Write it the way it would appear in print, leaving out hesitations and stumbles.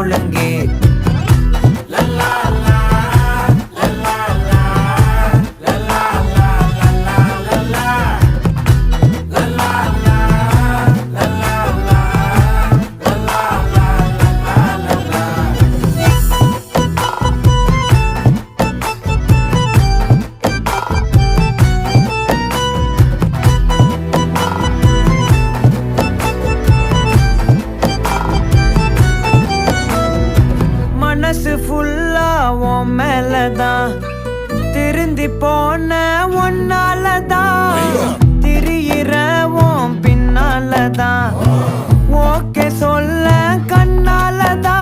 ஒழுங்கு. மனசு ஃபுல்லா உன் மேலதான், திருந்தி போன ஒன்னாலதான், திரியிற உன் பின்னாலதான், ஓகே சொல்ல கண்ணாலதான்.